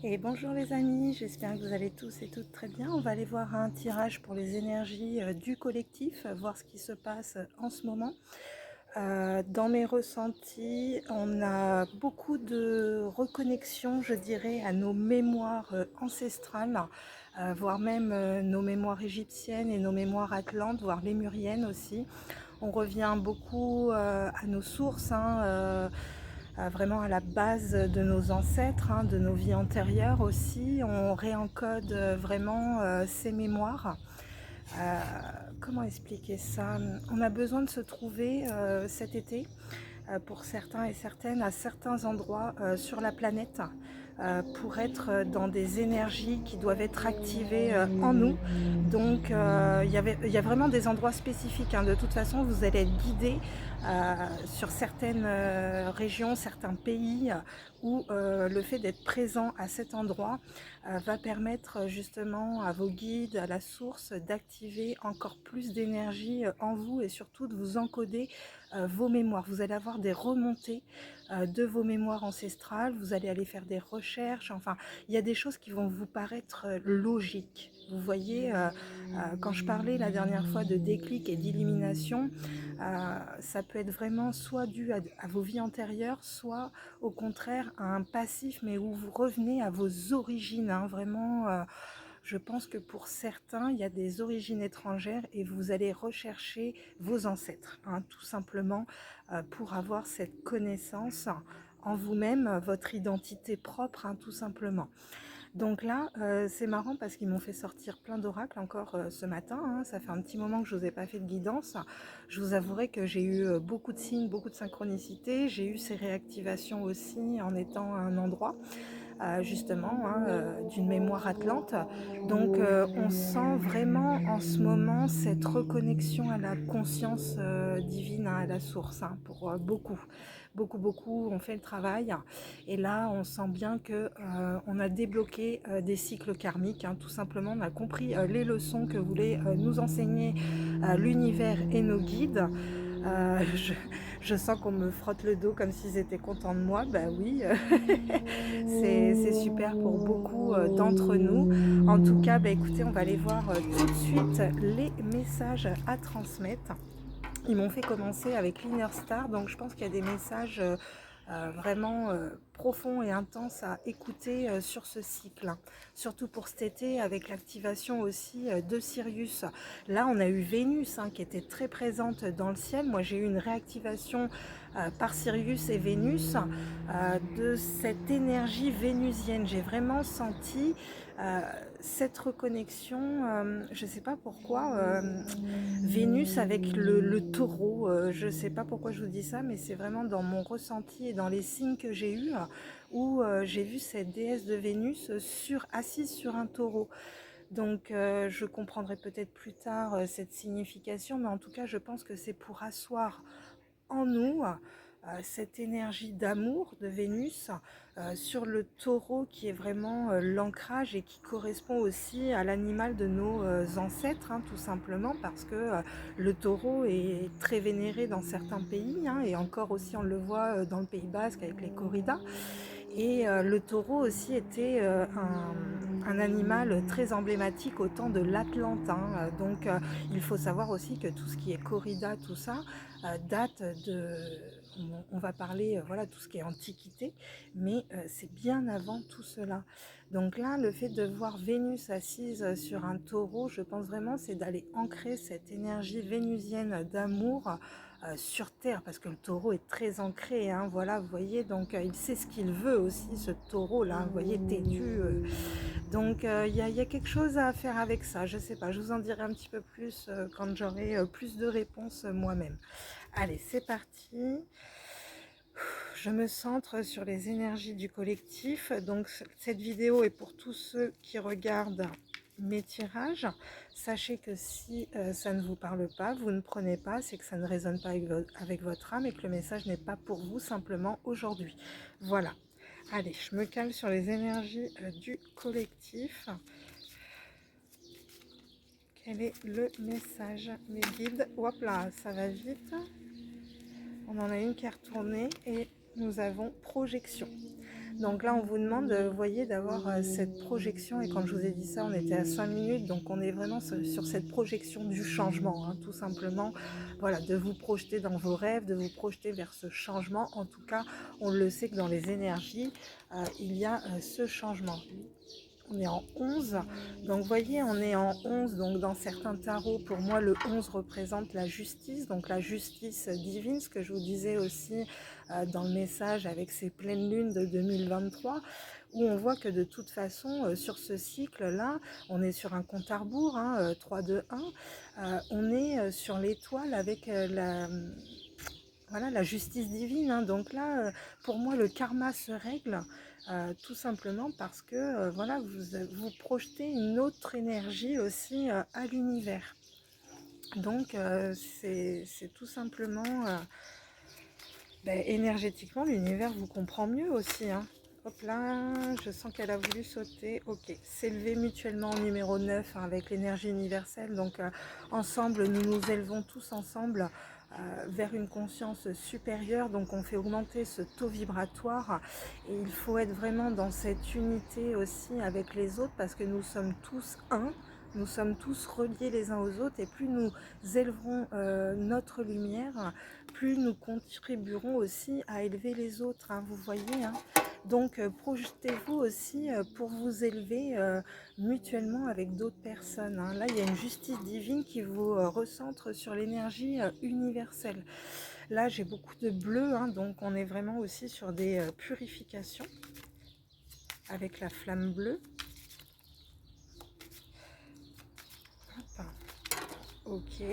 Et bonjour les amis, j'espère que vous allez tous et toutes très bien. On va aller voir un tirage pour les énergies du collectif, voir ce qui se passe en ce moment. Dans mes ressentis, on a beaucoup de reconnexion, je dirais, à nos mémoires ancestrales, voire même nos mémoires égyptiennes et nos mémoires atlantes, voire lémuriennes aussi. On revient beaucoup à nos sources, vraiment à la base de nos ancêtres, de nos vies antérieures aussi. On réencode vraiment ces mémoires. Euh, Comment expliquer ça? On a besoin de se trouver cet été, pour certains et certaines, à certains endroits sur la planète, pour être dans des énergies qui doivent être activées en nous. Donc il y a vraiment des endroits spécifiques. De toute façon, vous allez être guidé sur certaines régions, certains pays où le fait d'être présent à cet endroit va permettre justement à vos guides, à la source, d'activer encore plus d'énergie en vous et surtout de vous encoder vos mémoires. Vous allez avoir des remontées de vos mémoires ancestrales, vous allez aller faire des recherches, enfin, il y a des choses qui vont vous paraître logiques. Vous voyez, quand je parlais la dernière fois de déclic et d'illumination, ça peut être vraiment soit dû à vos vies antérieures, soit au contraire à un passif, mais où vous revenez à vos origines, vraiment. Je pense que pour certains, il y a des origines étrangères et vous allez rechercher vos ancêtres, tout simplement, pour avoir cette connaissance en vous-même, votre identité propre, tout simplement. Donc là, c'est marrant parce qu'ils m'ont fait sortir plein d'oracles encore ce matin. Ça fait un petit moment que je n'osais pas fait de guidance. Je vous avouerai que j'ai eu beaucoup de signes, beaucoup de synchronicité. J'ai eu ces réactivations aussi en étant à un endroit, justement, d'une mémoire atlante. Donc on sent vraiment en ce moment cette reconnexion à la conscience divine, à la source, pour beaucoup. Beaucoup, beaucoup, on fait le travail. Et là, on sent bien que on a débloqué des cycles karmiques, tout simplement. On a compris les leçons que voulait nous enseigner l'univers et nos guides. Euh, je, je sens qu'on me frotte le dos comme s'ils étaient contents de moi. Bah oui, c'est super pour beaucoup d'entre nous. En tout cas, bah écoutez, on va aller voir tout de suite les messages à transmettre. Ils m'ont fait commencer avec l'Inner Star, donc je pense qu'il y a des messages vraiment profonds et intenses à écouter sur ce cycle. Surtout pour cet été, avec l'activation aussi de Sirius. Là, on a eu Vénus qui était très présente dans le ciel. Moi, j'ai eu une réactivation par Sirius et Vénus de cette énergie vénusienne. J'ai vraiment senti cette reconnexion, je ne sais pas pourquoi, Vénus avec le taureau, je ne sais pas pourquoi je vous dis ça, mais c'est vraiment dans mon ressenti et dans les signes que j'ai eus, où j'ai vu cette déesse de Vénus assise sur un taureau. Donc je comprendrai peut-être plus tard cette signification, mais en tout cas je pense que c'est pour asseoir en nous cette énergie d'amour de Vénus sur le taureau qui est vraiment l'ancrage et qui correspond aussi à l'animal de nos ancêtres, tout simplement parce que le taureau est très vénéré dans certains pays, et encore aussi on le voit dans le Pays Basque avec les corridas. Et le taureau aussi était un animal très emblématique au temps de l'Atlante. Donc il faut savoir aussi que tout ce qui est corrida, tout ça, date de... On va parler, voilà, tout ce qui est antiquité, mais c'est bien avant tout cela. Donc là, le fait de voir Vénus assise sur un taureau, je pense vraiment, c'est d'aller ancrer cette énergie vénusienne d'amour sur terre, parce que le taureau est très ancré, voilà, vous voyez, donc il sait ce qu'il veut aussi, ce taureau là, vous voyez, têtu. Donc il y a quelque chose à faire avec ça, je sais pas, je vous en dirai un petit peu plus quand j'aurai plus de réponses moi-même. Allez, c'est parti. Je me centre sur les énergies du collectif. Donc cette vidéo est pour tous ceux qui regardent mes tirages. Sachez que si ça ne vous parle pas, vous ne prenez pas, c'est que ça ne résonne pas avec votre âme et que le message n'est pas pour vous simplement aujourd'hui. Voilà. Allez, je me cale sur les énergies du collectif. Quel est le message, mes guides? Hop là, ça va vite. On en a une qui est retournée et nous avons projection. Donc là, on vous demande, vous voyez, d'avoir cette projection. Et quand je vous ai dit ça, on était à 5 minutes. Donc on est vraiment sur cette projection du changement, hein, tout simplement. Voilà, de vous projeter dans vos rêves, de vous projeter vers ce changement. En tout cas, on le sait que dans les énergies, il y a ce changement. On est en 11, donc vous voyez, on est en 11, donc dans certains tarots, pour moi, le 11 représente la justice, donc la justice divine, ce que je vous disais aussi dans le message avec ces pleines lunes de 2023, où on voit que de toute façon, sur ce cycle-là, on est sur un compte à rebours, hein, 3, 2, 1, on est sur l'étoile avec voilà, la justice divine, hein. Donc là, pour moi, le karma se règle tout simplement parce que voilà, vous projetez une autre énergie aussi à l'univers. Donc c'est tout simplement, énergétiquement, l'univers vous comprend mieux aussi, hein. Hop là, je sens qu'elle a voulu sauter. Ok, s'élever mutuellement au numéro 9 hein, avec l'énergie universelle. Donc ensemble, nous nous élevons tous ensemble vers une conscience supérieure. Donc on fait augmenter ce taux vibratoire. Et il faut être vraiment dans cette unité aussi avec les autres parce que nous sommes tous un. Nous sommes tous reliés les uns aux autres et plus nous élèverons notre lumière, plus nous contribuerons aussi à élever les autres, hein, vous voyez, hein. Donc projetez-vous aussi pour vous élever mutuellement avec d'autres personnes, hein. Là, il y a une justice divine qui vous recentre sur l'énergie universelle. Là, j'ai beaucoup de bleu, hein, donc on est vraiment aussi sur des purifications avec la flamme bleue. Hop. Ok,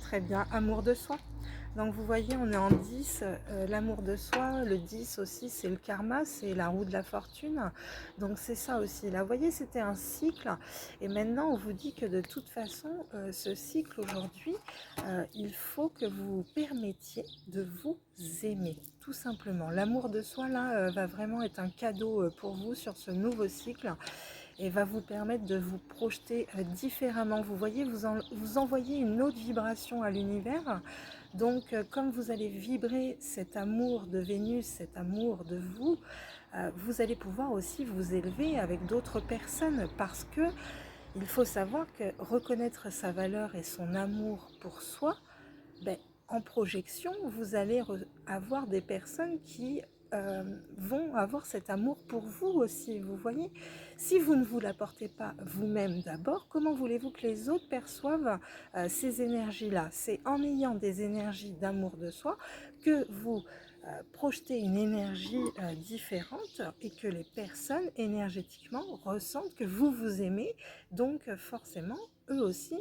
très bien, amour de soi. Donc vous voyez, on est en 10, l'amour de soi, le 10 aussi, c'est le karma, c'est la roue de la fortune. Donc c'est ça aussi. Là, vous voyez, c'était un cycle. Et maintenant, on vous dit que de toute façon, ce cycle aujourd'hui, il faut que vous vous permettiez de vous aimer, tout simplement. L'amour de soi, là, va vraiment être un cadeau pour vous sur ce nouveau cycle et va vous permettre de vous projeter différemment. Vous voyez, vous envoyez une autre vibration à l'univers. Donc, comme vous allez vibrer cet amour de Vénus, cet amour de vous, vous allez pouvoir aussi vous élever avec d'autres personnes parce que il faut savoir que reconnaître sa valeur et son amour pour soi, ben, en projection, vous allez avoir des personnes qui vont avoir cet amour pour vous aussi, vous voyez. Si vous ne vous l'apportez pas vous-même d'abord, comment voulez-vous que les autres perçoivent ces énergies-là? C'est en ayant des énergies d'amour de soi que vous projetez une énergie différente et que les personnes énergétiquement ressentent que vous vous aimez, donc forcément, eux aussi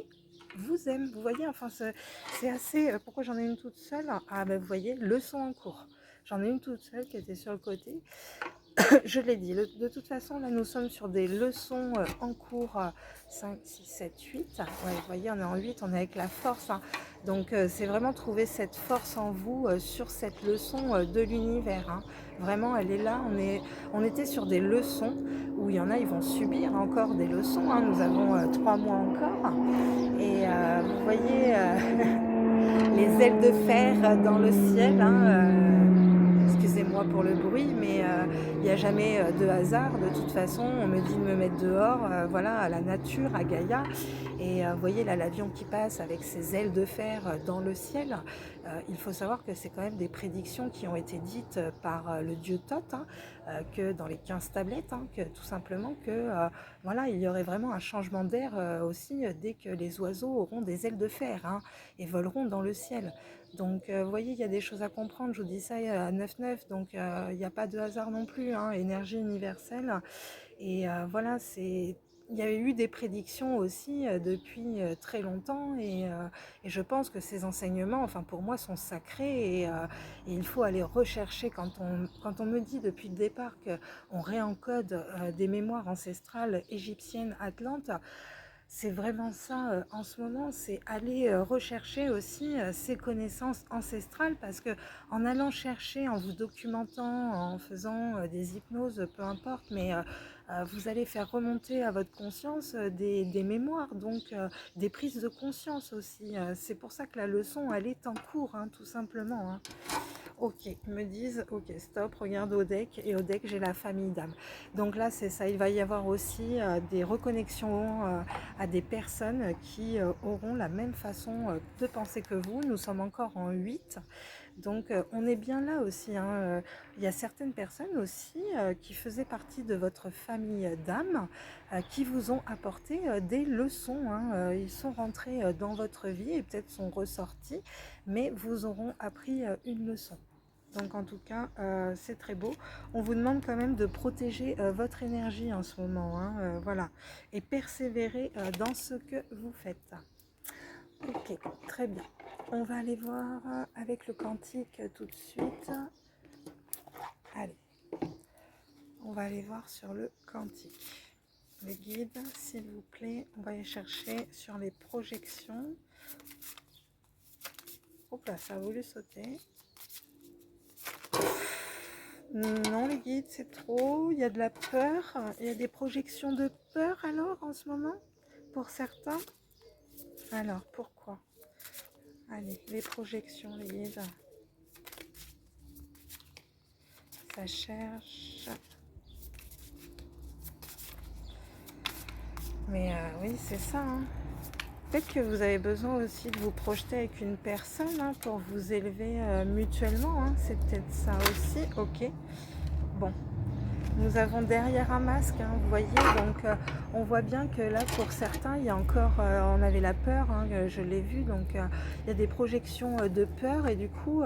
vous aiment. Vous voyez, enfin, c'est assez... pourquoi j'en ai une toute seule? Ah ben vous voyez, leçon en cours. J'en ai une toute seule qui était sur le côté. Je l'ai dit, de toute façon, là, nous sommes sur des leçons en cours 5, 6, 7, 8. Ouais, vous voyez, on est en 8, on est avec la force, hein. Donc, c'est vraiment trouver cette force en vous sur cette leçon de l'univers, hein. Vraiment, elle est là. On était sur des leçons où il y en a, ils vont subir encore des leçons, hein. Nous avons 3 mois encore. Et vous voyez les ailes de fer dans le ciel, hein, excusez-moi pour le bruit, mais il n'y a jamais de hasard. De toute façon, on me dit de me mettre dehors, voilà, à la nature, à Gaïa. Et vous voyez là l'avion qui passe avec ses ailes de fer dans le ciel. Il faut savoir que c'est quand même des prédictions qui ont été dites par le dieu Thoth, hein, que dans les 15 tablettes, hein, que tout simplement que voilà, il y aurait vraiment un changement d'air aussi dès que les oiseaux auront des ailes de fer, hein, et voleront dans le ciel. Donc vous voyez, il y a des choses à comprendre, je vous dis ça à 9-9, donc il n'y a pas de hasard non plus, hein, énergie universelle. Et voilà, il y a eu des prédictions aussi depuis très longtemps et je pense que ces enseignements, enfin pour moi, sont sacrés et il faut aller rechercher quand on me dit depuis le départ qu'on réencode des mémoires ancestrales égyptiennes atlantes. C'est vraiment ça en ce moment, c'est aller rechercher aussi ces connaissances ancestrales parce que en allant chercher, en vous documentant, en faisant des hypnoses, peu importe, mais vous allez faire remonter à votre conscience des mémoires, donc des prises de conscience aussi. C'est pour ça que la leçon, elle est en cours, hein, tout simplement, hein. Ok, ils me disent, ok, stop, regarde au deck, et au deck, j'ai la famille d'âmes. Donc là, c'est ça, il va y avoir aussi des reconnexions à des personnes qui auront la même façon de penser que vous. Nous sommes encore en 8. Donc on est bien là aussi, hein. Il y a certaines personnes aussi qui faisaient partie de votre famille d'âmes qui vous ont apporté des leçons, hein. Ils sont rentrés dans votre vie et peut-être sont ressortis, mais vous auront appris une leçon. Donc en tout cas, c'est très beau. On vous demande quand même de protéger votre énergie en ce moment, hein, voilà, et persévérer dans ce que vous faites. Ok, très bien. On va aller voir avec le quantique tout de suite. Allez, on va aller voir sur le quantique. Les guides, s'il vous plaît, on va aller chercher sur les projections. Hop là, ça a voulu sauter. Non, les guides, c'est trop. Il y a de la peur. Il y a des projections de peur alors en ce moment pour certains. Alors, pourquoi? Allez, les projections, les guides. Ça cherche. Mais oui, c'est ça, hein. Peut-être que vous avez besoin aussi de vous projeter avec une personne hein, pour vous élever mutuellement. Hein. C'est peut-être ça aussi. Ok. Bon. Nous avons derrière un masque, hein, vous voyez. Donc, on voit bien que là, pour certains, il y a encore... on avait la peur, hein, je l'ai vu. Donc, il y a des projections de peur. Et du coup,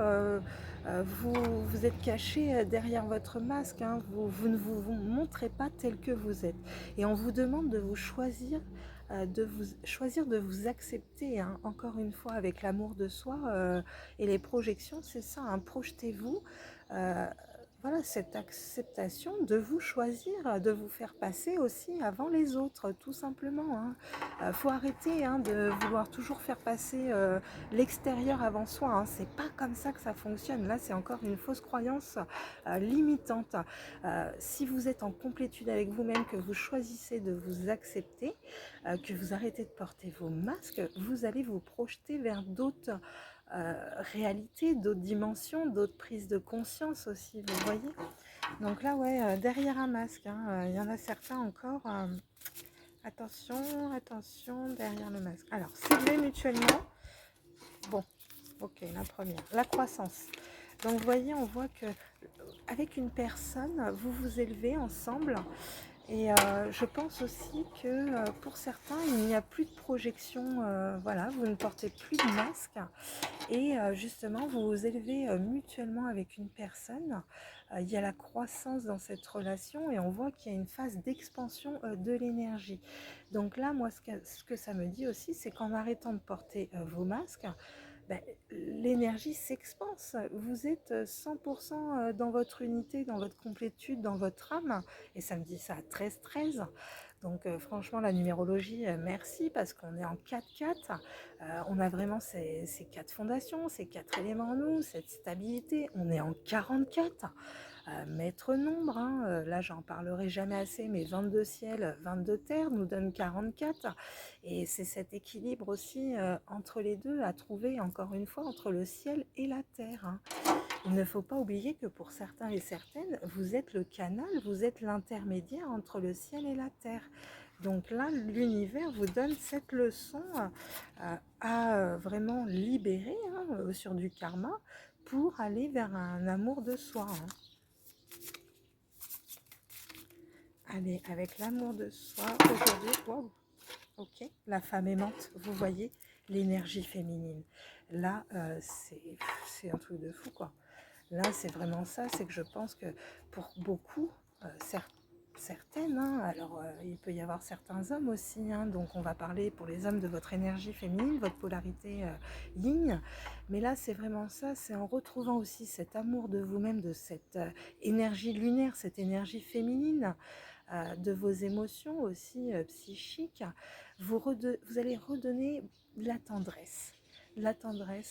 vous êtes caché derrière votre masque. Hein, vous ne vous montrez pas tel que vous êtes. Et on vous demande de vous choisir de vous accepter, hein, encore une fois, avec l'amour de soi et les projections, c'est ça, hein, projetez-vous, voilà, cette acceptation de vous choisir, de vous faire passer aussi avant les autres, tout simplement, hein. Faut arrêter hein, de vouloir toujours faire passer l'extérieur avant soi, hein. C'est pas comme ça que ça fonctionne, là c'est encore une fausse croyance limitante. Si vous êtes en complétude avec vous-même, que vous choisissez de vous accepter, que vous arrêtez de porter vos masques, vous allez vous projeter vers d'autres réalités, d'autres dimensions, d'autres prises de conscience aussi, vous voyez. Donc là, ouais, derrière un masque, hein, il y en a certains encore. Attention, attention, derrière le masque. Alors, s'élever mutuellement. Bon, ok, la première. La croissance. Donc, vous voyez, on voit que avec une personne, vous vous élevez ensemble. Et je pense aussi que pour certains, il n'y a plus de projection, voilà, vous ne portez plus de masque et justement, vous vous élevez mutuellement avec une personne. Il y a la croissance dans cette relation et on voit qu'il y a une phase d'expansion de l'énergie. Donc là, moi, ce que ça me dit aussi, c'est qu'en arrêtant de porter vos masques, ben, l'énergie s'expanse. Vous êtes 100% dans votre unité, dans votre complétude, dans votre âme. Et ça me dit ça à 13-13. Donc franchement, la numérologie, merci parce qu'on est en 4-4. On a vraiment ces 4 fondations, ces 4 éléments en nous, cette stabilité. On est en 44. Maître nombre, hein, là j'en parlerai jamais assez, mais 22 ciels, 22 terres nous donnent 44. Et c'est cet équilibre aussi entre les deux à trouver, encore une fois, entre le ciel et la terre, hein. Il ne faut pas oublier que pour certains et certaines, vous êtes le canal, vous êtes l'intermédiaire entre le ciel et la terre. Donc là, l'univers vous donne cette leçon à vraiment libérer hein, sur du karma pour aller vers un amour de soi, hein. Allez, avec l'amour de soi, aujourd'hui, wow, ok, la femme aimante, vous voyez, l'énergie féminine. Là, c'est un truc de fou, quoi. Là, c'est vraiment ça, c'est que je pense que pour beaucoup, certaines, hein, alors il peut y avoir certains hommes aussi, hein, donc on va parler pour les hommes de votre énergie féminine, votre polarité yin, mais là c'est vraiment ça, c'est en retrouvant aussi cet amour de vous-même, de cette énergie lunaire, cette énergie féminine, de vos émotions aussi psychiques, vous allez redonner de la tendresse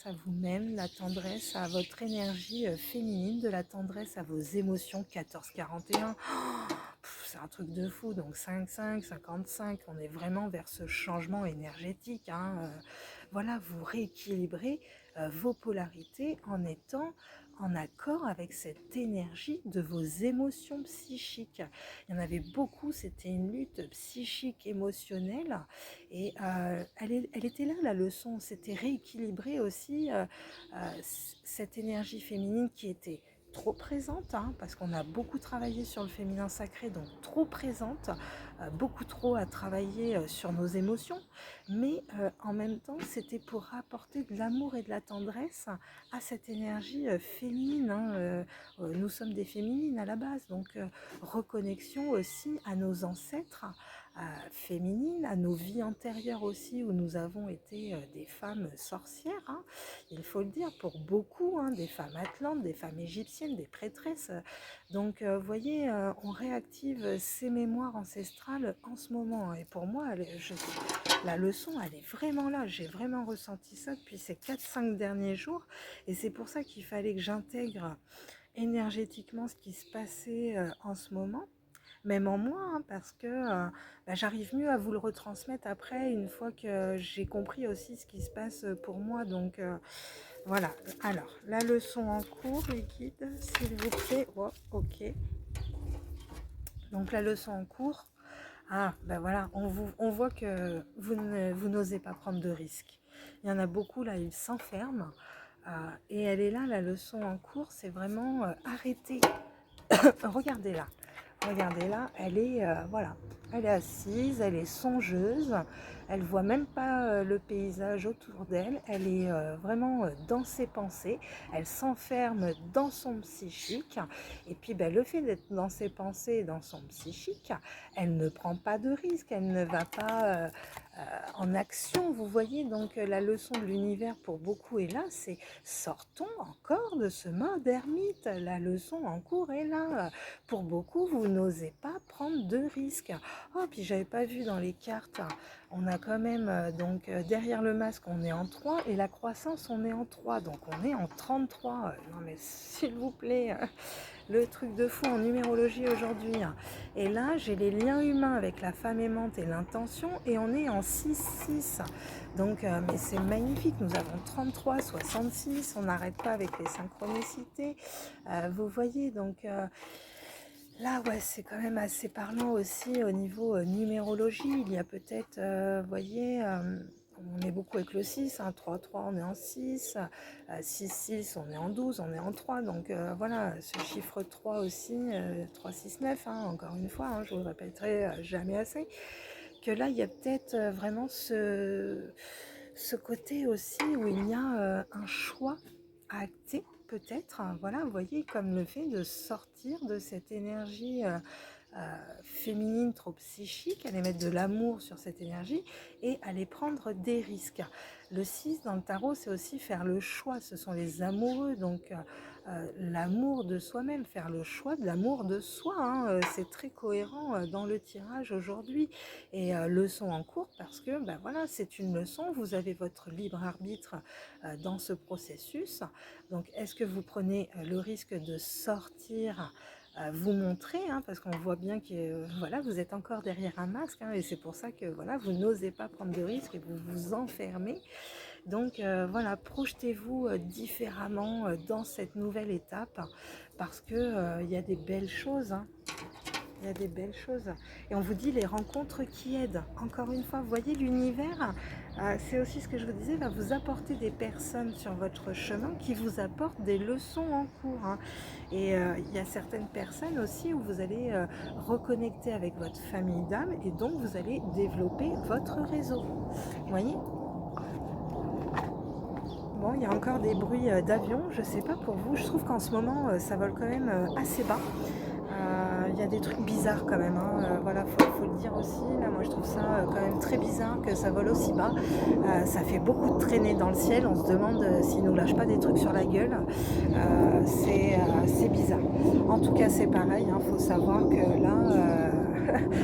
à vous-même, la tendresse à votre énergie féminine, de la tendresse à vos émotions 14-41. C'est un truc de fou, donc 5-5, 55, on est vraiment vers ce changement énergétique, hein. Voilà, vous rééquilibrez vos polarités en étant en accord avec cette énergie de vos émotions psychiques. Il y en avait beaucoup, c'était une lutte psychique, émotionnelle, et elle était là la leçon, c'était rééquilibrer aussi cette énergie féminine qui était trop présente, hein, parce qu'on a beaucoup travaillé sur le féminin sacré, donc trop présente, beaucoup trop à travailler sur nos émotions, mais en même temps c'était pour apporter de l'amour et de la tendresse à cette énergie féminine, hein, nous sommes des féminines à la base, donc reconnexion aussi à nos ancêtres féminines, à nos vies antérieures aussi, où nous avons été des femmes sorcières, hein, il faut le dire, pour beaucoup, hein, des femmes atlantes, des femmes égyptiennes, des prêtresses. Donc, vous voyez, on réactive ces mémoires ancestrales en ce moment. Et pour moi, la leçon, elle est vraiment là. J'ai vraiment ressenti ça depuis ces 4-5 derniers jours. Et c'est pour ça qu'il fallait que j'intègre énergétiquement ce qui se passait en ce moment. Même en moi, hein, parce que j'arrive mieux à vous le retransmettre après, une fois que j'ai compris aussi ce qui se passe pour moi. Donc, voilà. Alors, la leçon en cours, les guides, s'il vous plaît. Oh, ok. Donc, la leçon en cours. Ah, ben voilà, on voit que vous n'osez pas prendre de risques. Il y en a beaucoup, là, ils s'enferment. Et elle est là, la leçon en cours, c'est vraiment arrêter. Regardez là. Regardez là, elle est, voilà, elle est assise, elle est songeuse, elle voit même pas le paysage autour d'elle, elle est vraiment dans ses pensées, elle s'enferme dans son psychique, et puis ben, le fait d'être dans ses pensées, dans son psychique, elle ne prend pas de risque, elle ne va pas en action, vous voyez, donc la leçon de l'univers pour beaucoup est là, c'est sortons encore de ce mode ermite, la leçon en cours est là. Pour beaucoup, vous n'osez pas prendre de risques. Oh, puis j'avais pas vu dans les cartes, on a quand même, donc derrière le masque, on est en 3 et la croissance, on est en 3. Donc on est en 33. Non mais s'il vous plaît, le truc de fou en numérologie aujourd'hui. Et là, j'ai les liens humains avec la femme aimante et l'intention et on est en 6-6. Donc, mais c'est magnifique, nous avons 33, 66, on n'arrête pas avec les synchronicités. Vous voyez, donc... là, ouais, c'est quand même assez parlant aussi au niveau numérologie. Il y a peut-être, vous voyez, on est beaucoup avec le 6, hein, 3-3, on est en 6, 6-6, on est en 12, on est en 3. Donc voilà, ce chiffre 3 aussi, 3-6-9, hein, encore une fois, hein, je vous le répéterai jamais assez, que là, il y a peut-être vraiment ce côté aussi où il y a un choix à acter peut-être, hein, voilà, vous voyez, comme le fait de sortir de cette énergie féminine trop psychique, aller mettre de l'amour sur cette énergie et aller prendre des risques. Le 6 dans le tarot, c'est aussi faire le choix, ce sont les amoureux, donc l'amour de soi-même, faire le choix de l'amour de soi, hein, c'est très cohérent dans le tirage aujourd'hui. Et leçon en cours parce que ben voilà, c'est une leçon, vous avez votre libre arbitre dans ce processus. Donc est-ce que vous prenez le risque de sortir, vous montrer, hein, parce qu'on voit bien que voilà, vous êtes encore derrière un masque, hein, et c'est pour ça que voilà, vous n'osez pas prendre de risques et vous vous enfermez. Donc voilà, projetez-vous différemment dans cette nouvelle étape parce que il y a des belles choses, hein. Il y a des belles choses. Et on vous dit les rencontres qui aident. Encore une fois, vous voyez, l'univers, c'est aussi ce que je vous disais, va vous apporter des personnes sur votre chemin qui vous apportent des leçons en cours, hein. Et il y a certaines personnes aussi où vous allez reconnecter avec votre famille d'âme et donc vous allez développer votre réseau. Vous voyez ? Bon, il y a encore des bruits d'avion, je sais pas pour vous, je trouve qu'en ce moment ça vole quand même assez bas. Il y a des trucs bizarres quand même, hein. Voilà, faut le dire aussi. Là, moi je trouve ça quand même très bizarre que ça vole aussi bas. Ça fait beaucoup de traînées dans le ciel, on se demande s'ils nous lâchent pas des trucs sur la gueule. C'est bizarre. En tout cas, c'est pareil, hein, faut savoir que là,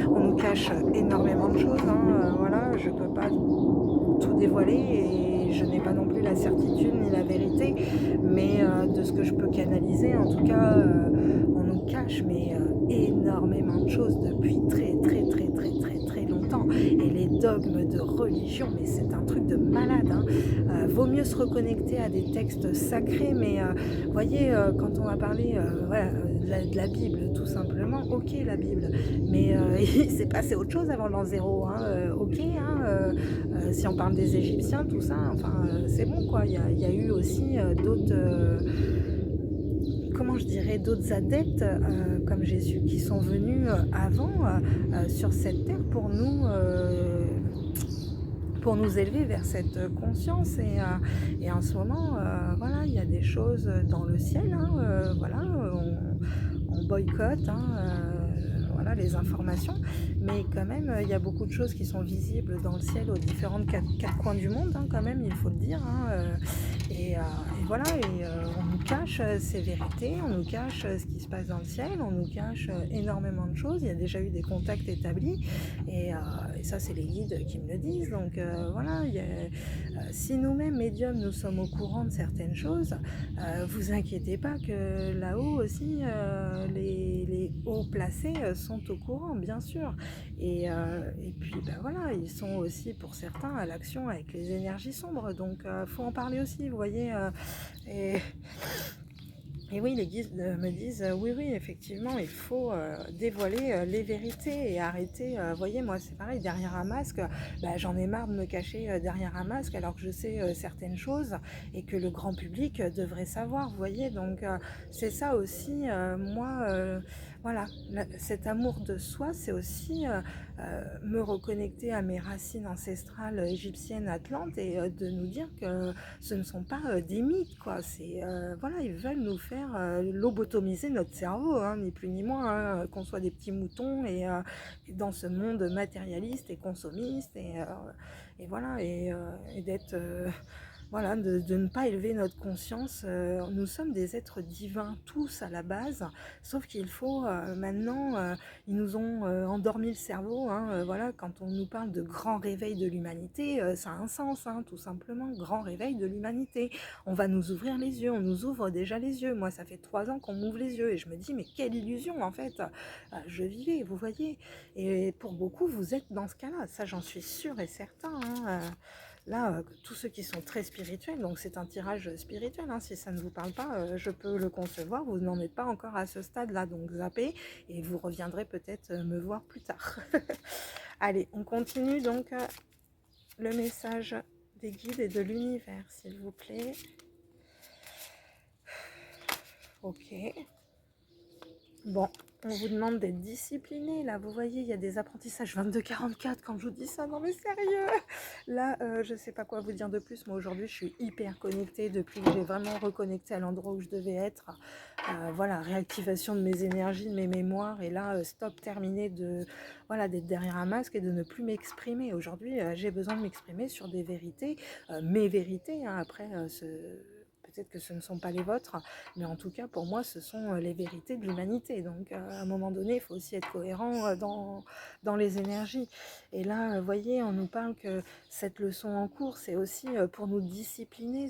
on nous cache énormément de choses, hein. Voilà, je peux pas tout dévoiler et je n'ai pas non plus la certitude ni la vérité, mais de ce que je peux canaliser, en tout cas, on nous cache mais énormément de choses depuis très longtemps. Et les dogmes de religion, mais c'est un truc de malade, hein. Vaut mieux se reconnecter à des textes sacrés, mais voyez, quand on va parler voilà, de la Bible, tout simplement, ok la Bible, mais il s'est passé autre chose avant l'an zéro, hein, ok, hein, si on parle des Égyptiens, tout ça, enfin, c'est bon quoi, il y a eu aussi d'autres comment je dirais, d'autres adeptes comme Jésus qui sont venus avant sur cette terre pour nous élever vers cette conscience. Et en ce moment, voilà, il y a des choses dans le ciel, hein, voilà, on boycotte, hein, voilà, les informations, mais quand même, il y a beaucoup de choses qui sont visibles dans le ciel aux différentes quatre coins du monde, hein, quand même, il faut le dire, hein, et voilà, on nous cache ces vérités, on nous cache ce qui se passe dans le ciel, on nous cache énormément de choses. Il y a déjà eu des contacts établis, et ça, c'est les guides qui me le disent. Donc voilà, si nous-mêmes, médiums, nous sommes au courant de certaines choses, vous inquiétez pas que là-haut aussi, les hauts placés sont au courant, bien sûr. Et puis, ben voilà, ils sont aussi, pour certains, à l'action avec les énergies sombres. Donc, faut en parler aussi, vous voyez. Et, et oui, les guides me disent, oui, oui, effectivement, il faut dévoiler les vérités et arrêter. Vous voyez, moi, c'est pareil, derrière un masque, bah, j'en ai marre de me cacher derrière un masque alors que je sais certaines choses et que le grand public devrait savoir, vous voyez. Donc, c'est ça aussi, moi, voilà, cet amour de soi, c'est aussi me reconnecter à mes racines ancestrales égyptiennes, atlantes, et de nous dire que ce ne sont pas des mythes, quoi. C'est voilà, ils veulent nous faire lobotomiser notre cerveau, hein, ni plus ni moins, hein, qu'on soit des petits moutons et dans ce monde matérialiste et consommiste, et voilà, et d'être voilà, de ne pas élever notre conscience. Nous sommes des êtres divins tous à la base, sauf qu'il faut maintenant, ils nous ont endormi le cerveau, hein, voilà, quand on nous parle de grand réveil de l'humanité, ça a un sens, hein, tout simplement, grand réveil de l'humanité. On va nous ouvrir les yeux, on nous ouvre déjà les yeux. Moi, ça fait 3 ans qu'on m'ouvre les yeux et je me dis, mais quelle illusion en fait, je vivais, vous voyez. Et pour beaucoup, vous êtes dans ce cas-là, ça j'en suis sûre et certain, hein. Là, tous ceux qui sont très spirituels, donc c'est un tirage spirituel, hein, si ça ne vous parle pas, je peux le concevoir, vous n'en êtes pas encore à ce stade-là, donc zappez, et vous reviendrez peut-être me voir plus tard. Allez, on continue donc le message des guides et de l'univers, s'il vous plaît. Ok. Bon, on vous demande d'être discipliné, là, vous voyez, il y a des apprentissages 22-44 quand je vous dis ça, non mais sérieux. Là, je sais pas quoi vous dire de plus, moi aujourd'hui je suis hyper connectée depuis que j'ai vraiment reconnecté à l'endroit où je devais être. Voilà, réactivation de mes énergies, de mes mémoires, et là, stop, terminé voilà, d'être derrière un masque et de ne plus m'exprimer. Aujourd'hui, j'ai besoin de m'exprimer sur des vérités, mes vérités, hein, après, peut-être que ce ne sont pas les vôtres, mais en tout cas, pour moi, ce sont les vérités de l'humanité. Donc, à un moment donné, il faut aussi être cohérent dans les énergies. Et là, vous voyez, on nous parle que cette leçon en cours, c'est aussi pour nous discipliner.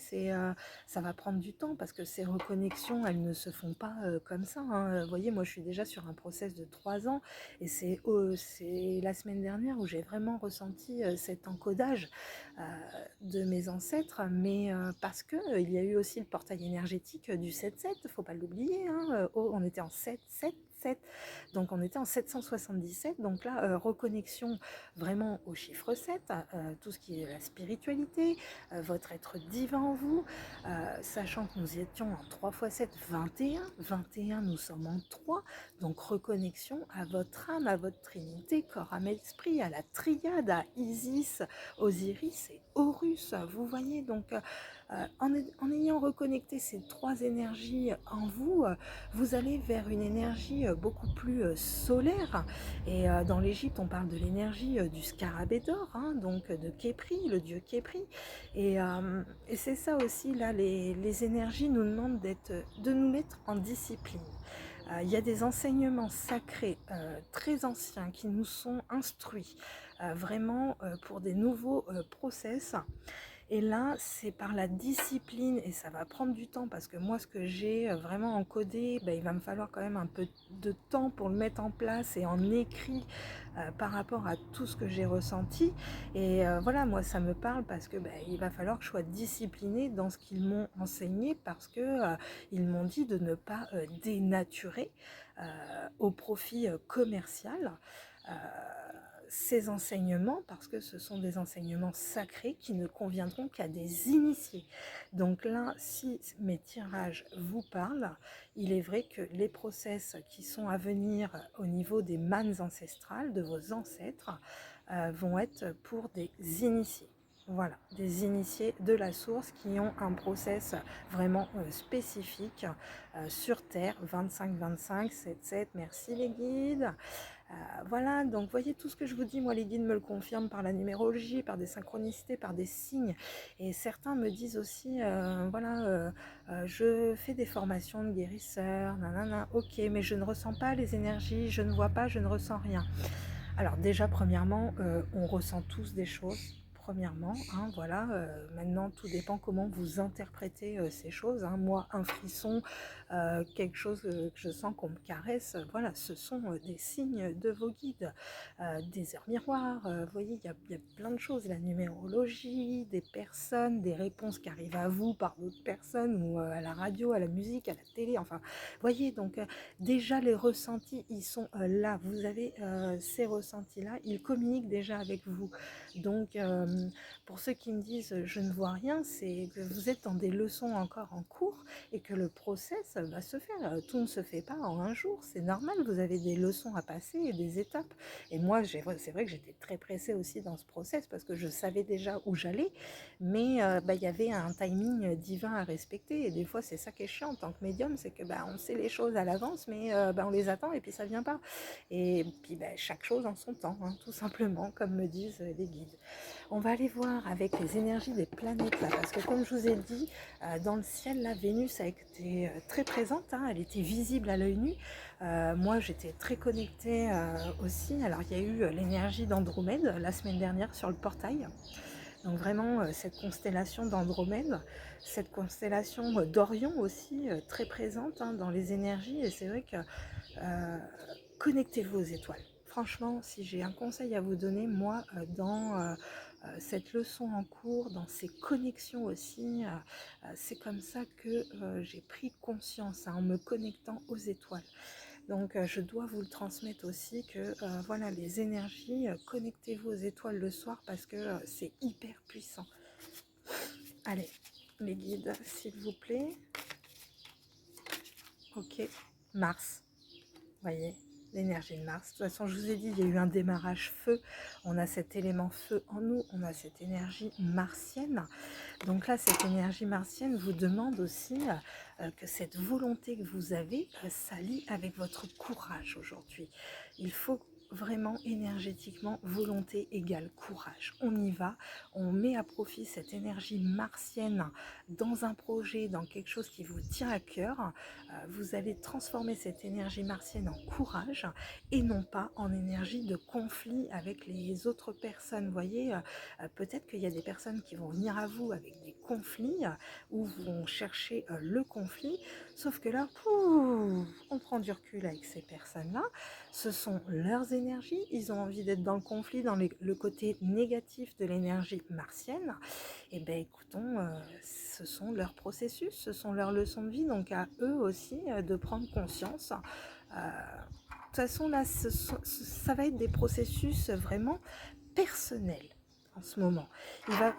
Ça va prendre du temps parce que ces reconnexions, elles ne se font pas comme ça, hein. Vous voyez, moi, je suis déjà sur un process de 3 ans et c'est la semaine dernière où j'ai vraiment ressenti cet encodage de mes ancêtres, mais parce que il y a eu aussi le portail énergétique du 7-7, faut pas l'oublier, hein, on était en 7-7-7, donc on était en 777, donc là, reconnexion vraiment au chiffre 7, tout ce qui est la spiritualité, votre être divin en vous, sachant que nous étions en 3 x 7, 21, 21 nous sommes en 3, donc reconnexion à votre âme, à votre trinité, corps, âme, esprit, à la triade, à Isis, Osiris et Horus, vous voyez. Donc en ayant reconnecté ces 3 énergies en vous, vous allez vers une énergie beaucoup plus solaire, et dans l'Égypte on parle de l'énergie du scarabée d'or, hein, donc de Khépri, le dieu Khépri, et c'est ça aussi, là, les énergies nous demandent de nous mettre en discipline. Il y a des enseignements sacrés très anciens qui nous sont instruits vraiment pour des nouveaux process, Et là, c'est par la discipline et ça va prendre du temps parce que moi, ce que j'ai vraiment encodé, ben, il va me falloir quand même un peu de temps pour le mettre en place et en écrit par rapport à tout ce que j'ai ressenti. Et voilà, moi, ça me parle parce que ben, il va falloir que je sois disciplinée dans ce qu'ils m'ont enseigné parce que ils m'ont dit de ne pas dénaturer au profit commercial. Euh, ces enseignements parce que ce sont des enseignements sacrés qui ne conviendront qu'à des initiés. Donc là, si mes tirages vous parlent, il est vrai que les process qui sont à venir au niveau des mannes ancestrales, de vos ancêtres, vont être pour des initiés. Voilà, des initiés de la source qui ont un process vraiment spécifique sur Terre, 25-25, 7-7, merci les guides. Voilà, donc voyez tout ce que je vous dis, moi les guides me le confirment par la numérologie, par des synchronicités, par des signes. Et certains me disent aussi, voilà, je fais des formations de guérisseurs, nanana, ok, mais je ne ressens pas les énergies, je ne vois pas, je ne ressens rien. Alors déjà, premièrement, on ressent tous des choses. Premièrement, hein, voilà, maintenant tout dépend comment vous interprétez ces choses. Hein. Moi, un frisson, quelque chose que je sens qu'on me caresse, voilà, ce sont des signes de vos guides. Des heures miroirs, vous voyez, il y a plein de choses, la numérologie, des personnes, des réponses qui arrivent à vous par d'autres personnes, ou à la radio, à la musique, à la télé, enfin, vous voyez, donc déjà les ressentis, ils sont là, vous avez ces ressentis-là, ils communiquent déjà avec vous. Donc pour ceux qui me disent je ne vois rien, c'est que vous êtes dans des leçons encore en cours et que le process va se faire. Tout ne se fait pas en un jour, c'est normal, vous avez des leçons à passer et des étapes. Et moi, c'est vrai que j'étais très pressée aussi dans ce process parce que je savais déjà où j'allais, mais il y avait un timing divin à respecter. Et des fois, c'est ça qui est chiant en tant que médium, c'est que on sait les choses à l'avance, mais on les attend et puis ça vient pas. Et puis chaque chose en son temps, hein, tout simplement, comme me disent les guides. On va aller voir avec les énergies des planètes là, parce que comme je vous ai dit, dans le ciel, la Vénus a été très présente, hein, elle était visible à l'œil nu. Moi, j'étais très connectée aussi. Alors, il y a eu l'énergie d'Andromède la semaine dernière sur le portail. Donc vraiment, cette constellation d'Andromède, cette constellation d'Orion aussi, très présente hein, dans les énergies. Et c'est vrai que connectez-vous aux étoiles. Franchement, si j'ai un conseil à vous donner, moi, dans cette leçon en cours, dans ces connexions aussi, c'est comme ça que j'ai pris conscience hein, en me connectant aux étoiles. Donc je dois vous le transmettre aussi que voilà, les énergies, connectez-vous aux étoiles le soir parce que c'est hyper puissant. Allez, les guides, s'il vous plaît. Ok, Mars, voyez, l'énergie de Mars. De toute façon, je vous ai dit, il y a eu un démarrage feu. On a cet élément feu en nous, on a cette énergie martienne. Donc là, cette énergie martienne vous demande aussi que cette volonté que vous avez s'allie avec votre courage aujourd'hui. Il faut vraiment énergétiquement, volonté égale courage. On y va, on met à profit cette énergie martienne dans un projet, dans quelque chose qui vous tient à cœur. Vous allez transformer cette énergie martienne en courage et non pas en énergie de conflit avec les autres personnes. Vous voyez, peut-être qu'il y a des personnes qui vont venir à vous avec des conflits ou vont chercher le conflit, sauf que là, on prend du recul avec ces personnes-là, ce sont leurs énergies, ils ont envie d'être dans le conflit, dans le côté négatif de l'énergie martienne, et bien écoutons, ce sont leurs processus, ce sont leurs leçons de vie, donc à eux aussi de prendre conscience. De toute façon là, ça va être des processus vraiment personnels en ce moment.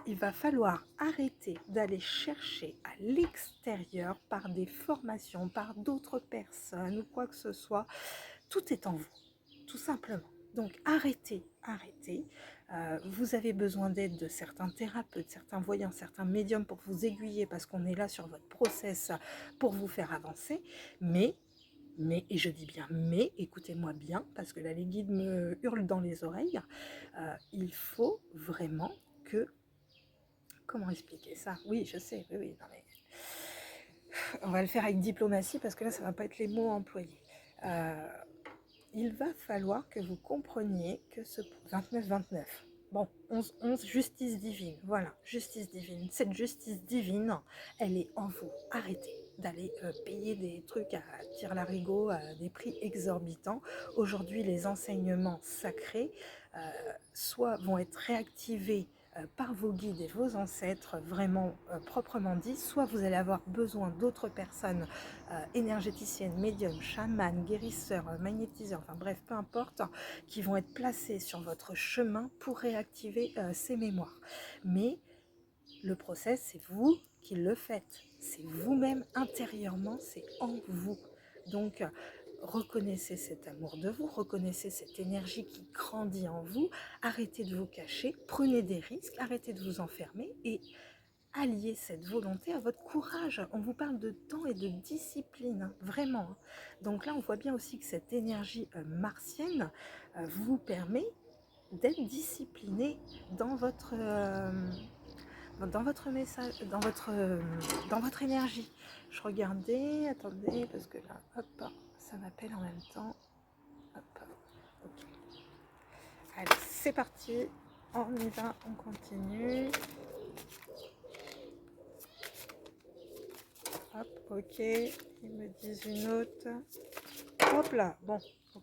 Il va falloir arrêter d'aller chercher à l'extérieur par des formations, par d'autres personnes ou quoi que ce soit. Tout est en vous, tout simplement. Donc arrêtez, arrêtez. Vous avez besoin d'aide de certains thérapeutes, certains voyants, certains médiums pour vous aiguiller parce qu'on est là sur votre process pour vous faire avancer. Mais, et je dis bien mais, écoutez-moi bien parce que là les guides me hurlent dans les oreilles, il faut vraiment que... Comment expliquer ça? Oui, je sais, oui, oui, non mais... On va le faire avec diplomatie parce que là ça ne va pas être les mots employés. Il va falloir que vous compreniez que ce 29-29, Bon, 11, justice divine, voilà, justice divine. Cette justice divine, elle est en vous. Arrêtez d'aller payer des trucs à tire-larigot à des prix exorbitants. Aujourd'hui, les enseignements sacrés, euh, soit vont être réactivés par vos guides et vos ancêtres, vraiment proprement dit, soit vous allez avoir besoin d'autres personnes énergéticiennes, médiums, chamanes, guérisseurs, magnétiseurs, enfin bref, peu importe, qui vont être placés sur votre chemin pour réactiver ces mémoires. Mais le process, c'est vous qui le faites. C'est vous-même intérieurement, c'est en vous. Donc, reconnaissez cet amour de vous, reconnaissez cette énergie qui grandit en vous, arrêtez de vous cacher, prenez des risques, arrêtez de vous enfermer et alliez cette volonté à votre courage. On vous parle de temps et de discipline, hein, vraiment. Hein. Donc là, on voit bien aussi que cette énergie martienne vous permet d'être discipliné dans votre message, dans votre énergie. Je regardais, attendez, parce que là, hop, ça m'appelle en même temps. Hop, ok. Allez, c'est parti. On y va, on continue. Hop, ok. Ils me disent une autre. Hop là, bon, ok.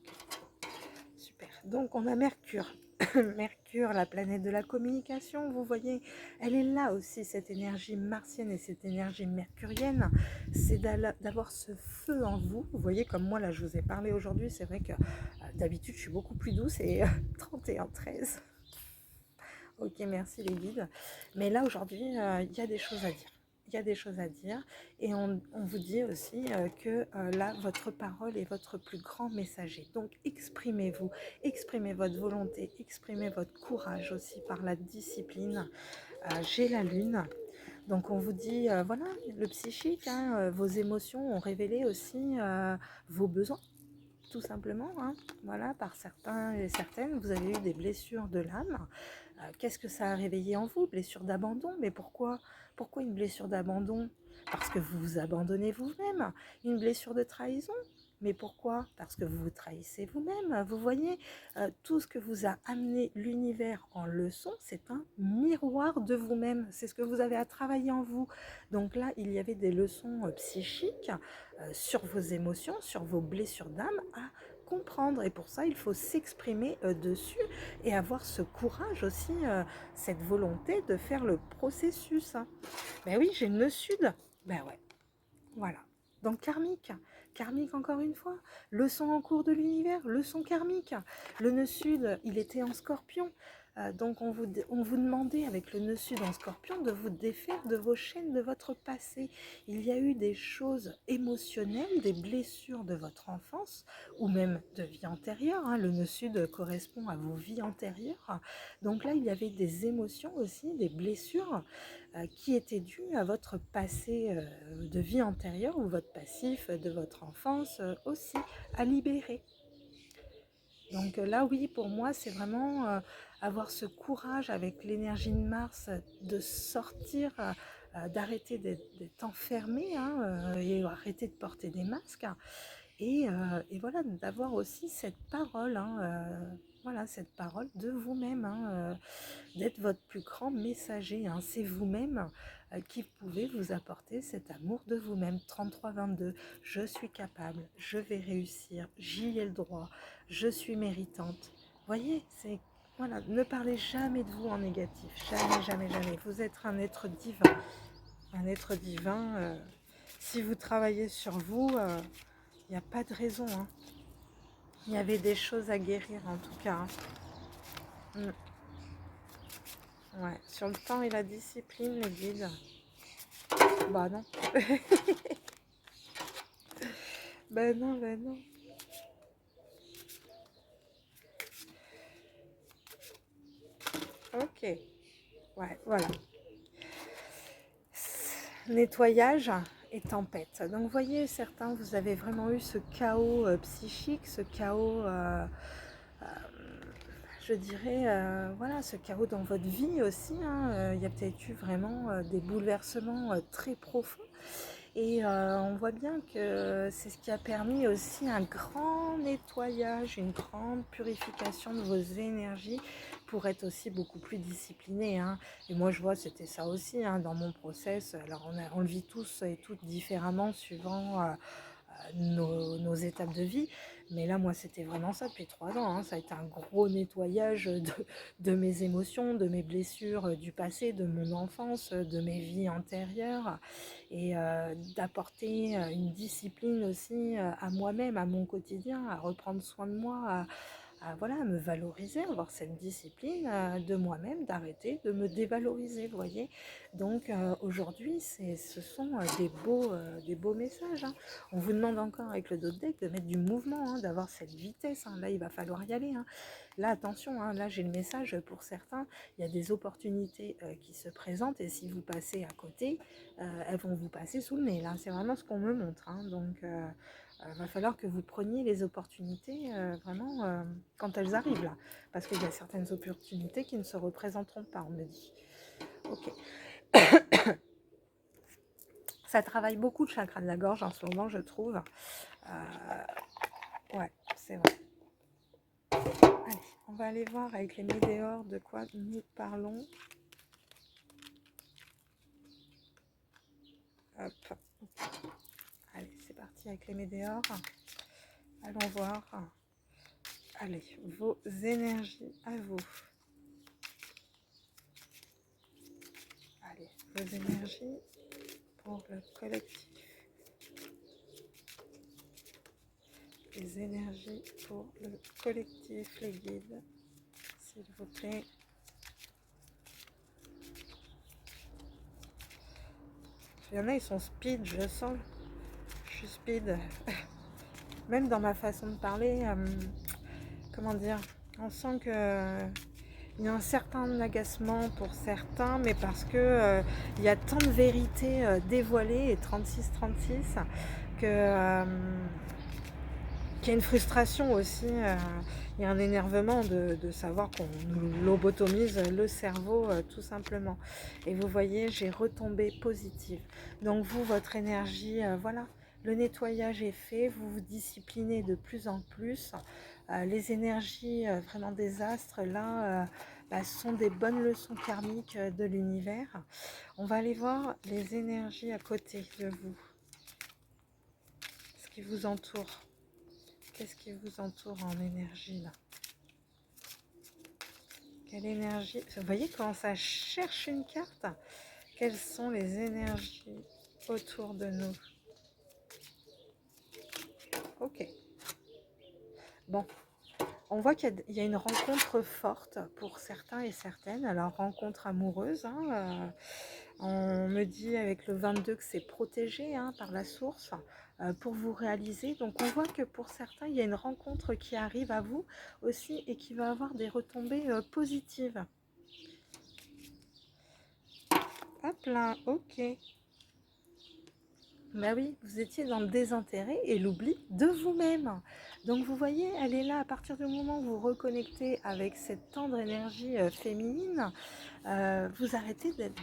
Super. Donc on a Mercure. Mercure, la planète de la communication, vous voyez, elle est là aussi, cette énergie martienne et cette énergie mercurienne. C'est d'avoir ce feu en vous. Vous voyez, comme moi, là, je vous ai parlé aujourd'hui, c'est vrai que d'habitude, je suis beaucoup plus douce et 31-13. Ok, merci les guides. Mais là, aujourd'hui, il y a des choses à dire. Il y a des choses à dire et on vous dit aussi que là, votre parole est votre plus grand messager. Donc, exprimez-vous, exprimez votre volonté, exprimez votre courage aussi par la discipline. J'ai la lune. Donc, on vous dit, voilà, le psychique, hein, vos émotions ont révélé aussi vos besoins. Tout simplement, hein. Voilà, par certains et certaines, vous avez eu des blessures de l'âme. Qu'est-ce que ça a réveillé en vous? Blessure d'abandon. Mais pourquoi? Pourquoi une blessure d'abandon? Parce que vous vous abandonnez vous-même. Une blessure de trahison. Mais pourquoi? Parce que vous vous trahissez vous-même. Vous voyez, tout ce que vous a amené l'univers en leçon, c'est un miroir de vous-même. C'est ce que vous avez à travailler en vous. Donc là, il y avait des leçons psychiques sur vos émotions, sur vos blessures d'âme à comprendre. Et pour ça, il faut s'exprimer dessus et avoir ce courage aussi, cette volonté de faire le processus. Hein. Ben oui, j'ai le nœud sud. Ben ouais, voilà. Donc karmique, karmique encore une fois, leçon en cours de l'univers, leçon karmique. Le nœud sud, il était en scorpion. Donc on vous demandait avec le nœud sud en scorpion de vous défaire de vos chaînes de votre passé. Il y a eu des choses émotionnelles, des blessures de votre enfance ou même de vie antérieure. Hein. Le nœud sud correspond à vos vies antérieures. Donc là, il y avait des émotions aussi, des blessures qui était due à votre passé de vie antérieure ou votre passif de votre enfance aussi à libérer. Donc là, oui, pour moi, c'est vraiment avoir ce courage avec l'énergie de Mars de sortir, d'arrêter d'être enfermé hein, et arrêter de porter des masques. Et voilà, d'avoir aussi cette parole, hein, voilà, cette parole de vous-même, hein, d'être votre plus grand messager. Hein. C'est vous-même qui pouvez vous apporter cet amour de vous-même. 33-22, je suis capable, je vais réussir, j'y ai le droit, je suis méritante. Voyez, c'est voilà, ne parlez jamais de vous en négatif, jamais, jamais, jamais. Vous êtes un être divin, un être divin. Si vous travaillez sur vous, il n'y a pas de raison. Hein. Il y avait des choses à guérir en tout cas. Hein. Ouais, sur le temps et la discipline, les guides. Bah non. Ben non, ben non. Ok. Ouais, voilà. Nettoyage et tempête. Donc, vous voyez, certains, vous avez vraiment eu ce chaos psychique, ce chaos, je dirais, voilà, ce chaos dans votre vie aussi. Hein. Il y a peut-être eu vraiment des bouleversements très profonds. Et on voit bien que c'est ce qui a permis aussi un grand nettoyage, une grande purification de vos énergies pour être aussi beaucoup plus discipliné, hein. Et moi je vois c'était ça aussi, hein, dans mon process. Alors on le vit tous et toutes différemment suivant nos étapes de vie. Mais là, moi, c'était vraiment ça depuis 3 ans, hein. Ça a été un gros nettoyage de mes émotions, de mes blessures du passé, de mon enfance, de mes vies antérieures. Et d'apporter une discipline aussi à moi-même, à mon quotidien, à reprendre soin de moi, voilà, à me valoriser, avoir cette discipline de moi-même, d'arrêter de me dévaloriser, vous voyez. Donc aujourd'hui, ce sont des beaux messages, hein. On vous demande encore avec le dos de deck de mettre du mouvement, hein, d'avoir cette vitesse, hein. Là, il va falloir y aller, hein. Là, attention, hein, là j'ai le message pour certains, il y a des opportunités qui se présentent et si vous passez à côté, elles vont vous passer sous le nez. Là, c'est vraiment ce qu'on me montre, hein. Donc va falloir que vous preniez les opportunités vraiment quand elles arrivent là. Parce qu'il y a certaines opportunités qui ne se représenteront pas, on me dit. Ok. Ça travaille beaucoup le chakra de la gorge en ce moment, je trouve. Ouais, c'est vrai. Allez, on va aller voir avec les météores de quoi nous parlons. Hop. Allez, c'est parti avec les météores. Allons voir. Allez, vos énergies à vous. Allez, vos énergies pour le collectif. Les énergies pour le collectif, les guides, s'il vous plaît. Il y en a, ils sont speed, je sens. Je suis speed. Même dans ma façon de parler, comment dire, on sent que il y a un certain agacement pour certains, mais parce que il y a tant de vérités dévoilées et 36-36 que qu'il y a une frustration aussi, il y a un énervement de savoir qu'on nous lobotomise le cerveau tout simplement. Et vous voyez, j'ai retombé positive. Donc vous, votre énergie, voilà, le nettoyage est fait, vous vous disciplinez de plus en plus. Les énergies vraiment des astres, là, sont des bonnes leçons karmiques de l'univers. On va aller voir les énergies à côté de vous, ce qui vous entoure. Qu'est-ce qui vous entoure en énergie là? Quelle énergie? Vous voyez comment ça cherche une carte? Quelles sont les énergies autour de nous? Ok. Bon, on voit qu'il y a une rencontre forte pour certains et certaines. Alors, rencontre amoureuse, hein, on me dit avec le 22 que c'est protégé, hein, par la source pour vous réaliser. Donc on voit que pour certains, il y a une rencontre qui arrive à vous aussi et qui va avoir des retombées positives. Hop là, ok. Bah oui, vous étiez dans le désintérêt et l'oubli de vous-même. Donc vous voyez, elle est là à partir du moment où vous reconnectez avec cette tendre énergie féminine. Vous arrêtez d'être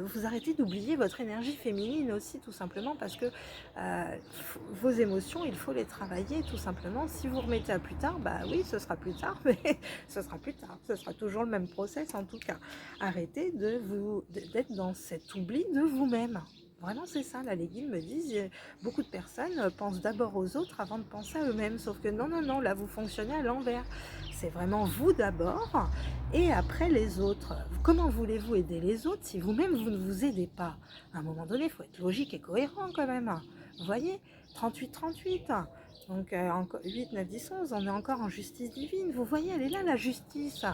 vous arrêtez d'oublier votre énergie féminine aussi, tout simplement parce que vos émotions, il faut les travailler tout simplement. Si vous remettez à plus tard, bah oui, ce sera plus tard, mais ce sera plus tard. Ce sera toujours le même process en tout cas. Arrêtez d'être dans cet oubli de vous-même. Vraiment, c'est ça. Là, les guides me disent, beaucoup de personnes pensent d'abord aux autres avant de penser à eux-mêmes. Sauf que non, non, non, là, vous fonctionnez à l'envers. C'est vraiment vous d'abord et après les autres. Comment voulez-vous aider les autres si vous-même, vous ne vous aidez pas? À un moment donné, il faut être logique et cohérent quand même. Vous voyez, 38-38. Donc 8, 9, 10, 11, on est encore en justice divine. Vous voyez, elle est là la justice.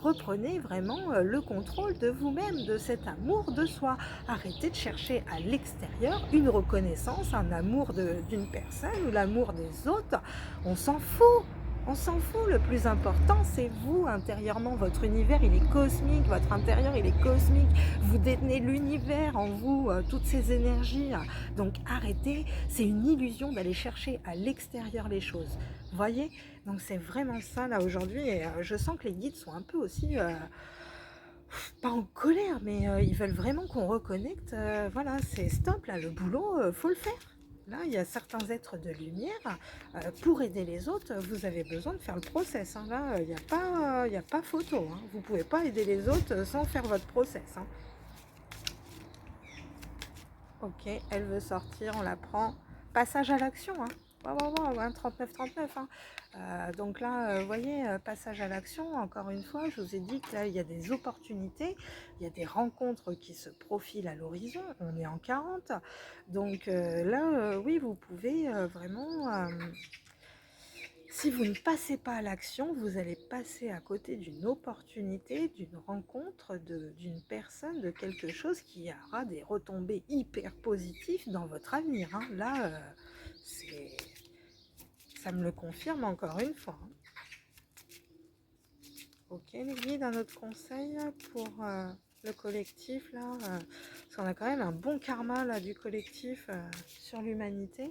Reprenez vraiment le contrôle de vous-même, de cet amour de soi. Arrêtez de chercher à l'extérieur une reconnaissance, un amour d'une personne ou l'amour des autres. On s'en fout. On s'en fout, le plus important c'est vous intérieurement, votre univers il est cosmique, votre intérieur il est cosmique, vous détenez l'univers en vous, toutes ces énergies, donc arrêtez, c'est une illusion d'aller chercher à l'extérieur les choses, vous voyez? Donc c'est vraiment ça là aujourd'hui et je sens que les guides sont un peu aussi pas en colère, mais ils veulent vraiment qu'on reconnecte. Voilà, c'est stop, là, le boulot, faut le faire. Là, il y a certains êtres de lumière. Pour aider les autres, vous avez besoin de faire le process. Hein. Là, il y a pas photo. Hein. Vous ne pouvez pas aider les autres sans faire votre process. Hein. Ok, elle veut sortir, on la prend. Passage à l'action, hein. Wow, hein, 39-39. Hein. Donc là, vous voyez, passage à l'action, encore une fois, je vous ai dit que là, il y a des opportunités, il y a des rencontres qui se profilent à l'horizon, on est en 40. Donc là, oui, vous pouvez vraiment... si vous ne passez pas à l'action, vous allez passer à côté d'une opportunité, d'une rencontre, d'une personne, de quelque chose qui aura des retombées hyper positives dans votre avenir. Hein. Là, ça me le confirme encore une fois. Hein. Ok, les guides, un autre conseil pour le collectif, là, parce qu'on a quand même un bon karma là, du collectif sur l'humanité.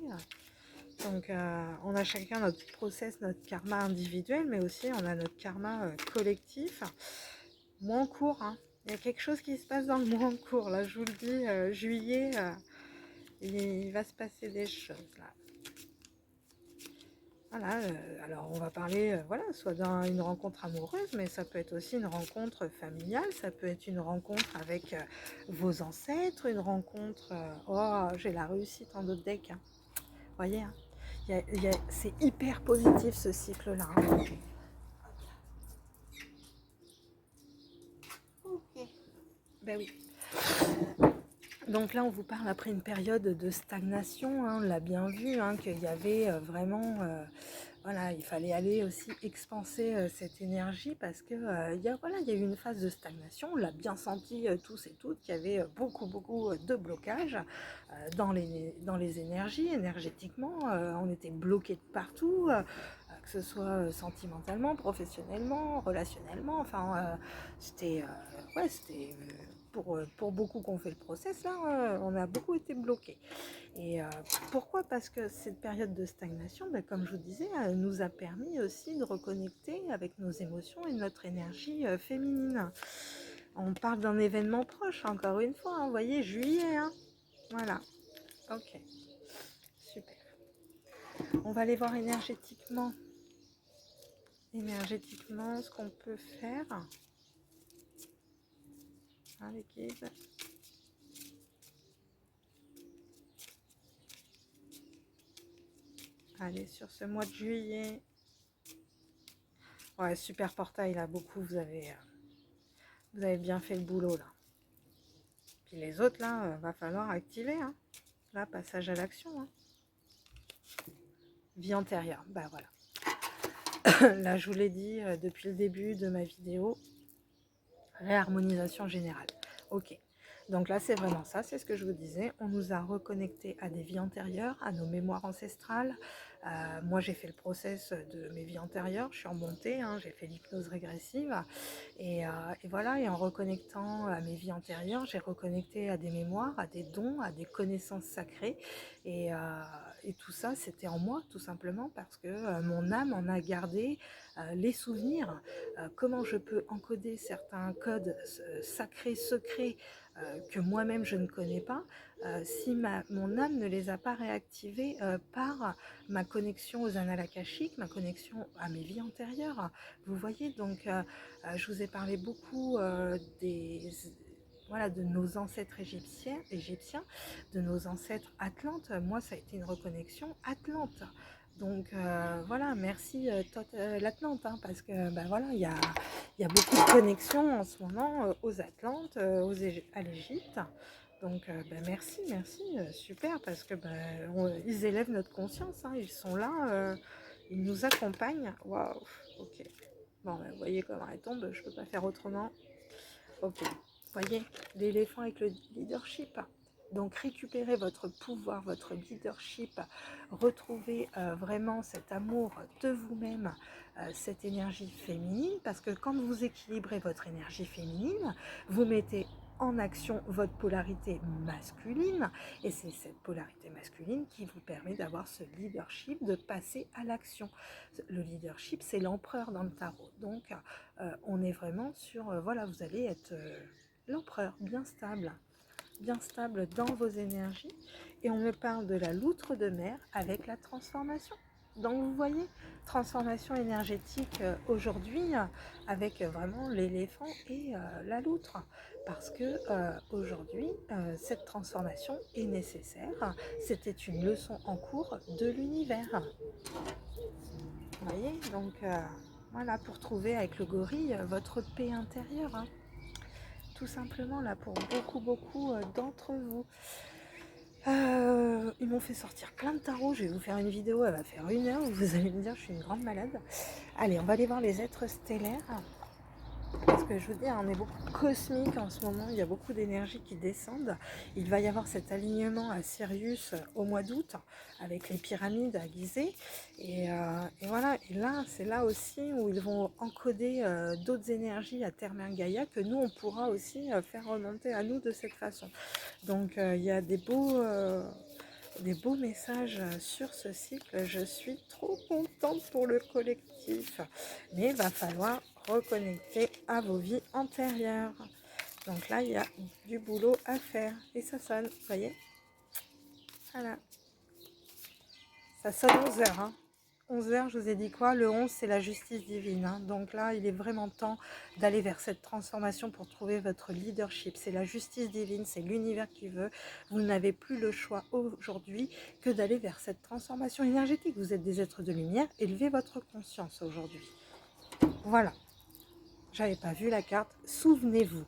Donc on a chacun notre process, notre karma individuel, mais aussi on a notre karma collectif. Mois en cours, hein. Il y a quelque chose qui se passe dans le mois en cours, là je vous le dis, juillet, il va se passer des choses là. Voilà, alors on va parler, voilà, soit d'une rencontre amoureuse, mais ça peut être aussi une rencontre familiale, ça peut être une rencontre avec vos ancêtres, une rencontre, oh j'ai la réussite en d'autres decks, hein. Voyez, hein. C'est hyper positif ce cycle-là. Hein. Ok. Ben oui. Donc là, on vous parle après une période de stagnation. Hein, on l'a bien vu, hein, qu'il y avait vraiment... voilà, il fallait aller aussi expanser cette énergie parce que voilà, il y a eu une phase de stagnation. On l'a bien senti tous et toutes qu'il y avait beaucoup de blocages dans les énergies, énergétiquement. On était bloqués de partout. Que ce soit sentimentalement, professionnellement, relationnellement, enfin, c'était pour beaucoup qu'on fait le process, là, on a beaucoup été bloqués. Et pourquoi? Parce que cette période de stagnation, ben, comme je vous disais, nous a permis aussi de reconnecter avec nos émotions et notre énergie féminine. On parle d'un événement proche, encore une fois, hein, vous voyez, juillet, hein, voilà, ok, super. On va aller voir énergétiquement ce qu'on peut faire. Hein, les guides. Allez, sur ce mois de juillet. Ouais, super portail, là, beaucoup, vous avez bien fait le boulot, là. Puis les autres, là, va falloir activer, hein. Là, passage à l'action, hein. Vie antérieure, bah voilà. Là, je vous l'ai dit depuis le début de ma vidéo, réharmonisation générale. Ok. Donc là, c'est vraiment ça, c'est ce que je vous disais. On nous a reconnectés à des vies antérieures, à nos mémoires ancestrales. Moi, j'ai fait le process de mes vies antérieures, je suis remontée, hein, j'ai fait l'hypnose régressive. Et voilà, et en reconnectant à mes vies antérieures, j'ai reconnecté à des mémoires, à des dons, à des connaissances sacrées. Et tout ça, c'était en moi, tout simplement, parce que mon âme en a gardé les souvenirs. Comment je peux encoder certains codes sacrés, secrets, que moi-même je ne connais pas, si mon âme ne les a pas réactivés par ma connexion aux annales akashiques, ma connexion à mes vies antérieures. Vous voyez, donc je vous ai parlé beaucoup voilà, de nos ancêtres égyptiens, de nos ancêtres atlantes. Moi, ça a été une reconnexion atlante. Donc voilà, merci l'Atlante, hein, parce que ben, voilà, il y a beaucoup de connexions en ce moment aux Atlantes, à l'Égypte. Donc ben, merci, super, parce que ben, ils élèvent notre conscience, hein, ils sont là, ils nous accompagnent. Waouh, ok. Bon, ben, vous voyez comment elle tombe, je peux pas faire autrement. Ok, vous voyez, l'éléphant avec le leadership. Donc récupérez votre pouvoir, votre leadership, retrouvez vraiment cet amour de vous-même, cette énergie féminine, parce que quand vous équilibrez votre énergie féminine, vous mettez en action votre polarité masculine, et c'est cette polarité masculine qui vous permet d'avoir ce leadership, de passer à l'action. Le leadership, c'est l'empereur dans le tarot, donc on est vraiment sur, voilà, vous allez être l'empereur, bien stable dans vos énergies. Et on me parle de la loutre de mer avec la transformation. Donc vous voyez, transformation énergétique aujourd'hui avec vraiment l'éléphant et la loutre. Parce que aujourd'hui, cette transformation est nécessaire. C'était une leçon en cours de l'univers. Vous voyez, donc voilà, pour trouver avec le gorille votre paix intérieure. Hein. Tout simplement là pour beaucoup d'entre vous. Ils m'ont fait sortir plein de tarots. Je vais vous faire une vidéo, elle va faire 1 heure. Vous allez me dire, je suis une grande malade. Allez, on va aller voir les êtres stellaires. Parce que je vous dis, on est beaucoup cosmique en ce moment. Il y a beaucoup d'énergie qui descendent. Il va y avoir cet alignement à Sirius au mois d'août avec les pyramides à Gizeh. Et voilà. Et là, c'est là aussi où ils vont encoder d'autres énergies à Terre-Mère Gaïa que nous, on pourra aussi faire remonter à nous de cette façon. Donc, il y a des beaux messages sur ce cycle. Je suis trop contente pour le collectif. Mais il va falloir reconnecter à vos vies antérieures. Donc là, il y a du boulot à faire. Et ça sonne, vous voyez? Voilà. Ça sonne 11 heures. Hein. 11 heures, je vous ai dit quoi? Le 11, c'est la justice divine. Hein. Donc là, il est vraiment temps d'aller vers cette transformation pour trouver votre leadership. C'est la justice divine, c'est l'univers qui veut. Vous n'avez plus le choix aujourd'hui que d'aller vers cette transformation énergétique. Vous êtes des êtres de lumière, élevez votre conscience aujourd'hui. Voilà. J'avais pas vu la carte. Souvenez-vous,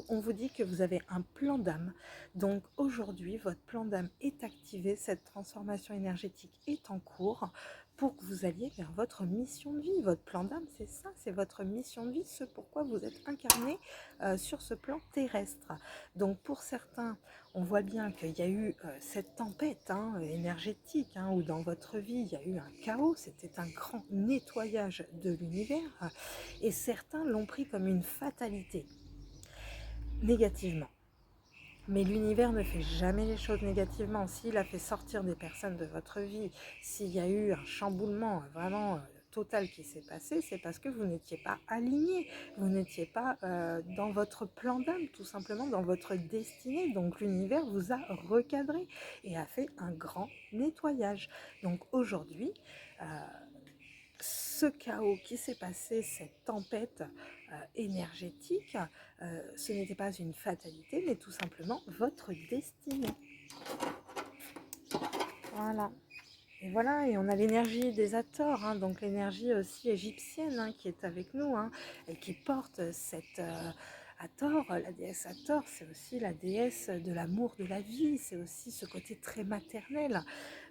on vous dit que vous avez un plan d'âme. Donc aujourd'hui, votre plan d'âme est activé, cette transformation énergétique est en cours pour que vous alliez vers votre mission de vie. Votre plan d'âme, c'est ça, c'est votre mission de vie, ce pourquoi vous êtes incarné sur ce plan terrestre. Donc pour certains, on voit bien qu'il y a eu cette tempête énergétique, où dans votre vie, il y a eu un chaos, c'était un grand nettoyage de l'univers, et certains l'ont pris comme une fatalité, négativement. Mais l'univers ne fait jamais les choses négativement. S'il a fait sortir des personnes de votre vie, s'il y a eu un chamboulement vraiment total qui s'est passé, c'est parce que vous n'étiez pas aligné, vous n'étiez pas dans votre plan d'âme, tout simplement dans votre destinée. Donc l'univers vous a recadré et a fait un grand nettoyage. Donc aujourd'hui, ce chaos qui s'est passé, cette tempête énergétique, ce n'était pas une fatalité, mais tout simplement votre destinée. Voilà. Et voilà, et on a l'énergie des Hathors, donc l'énergie aussi égyptienne qui est avec nous, et qui porte cette Hathor, la déesse Hathor, c'est aussi la déesse de l'amour de la vie, c'est aussi ce côté très maternel.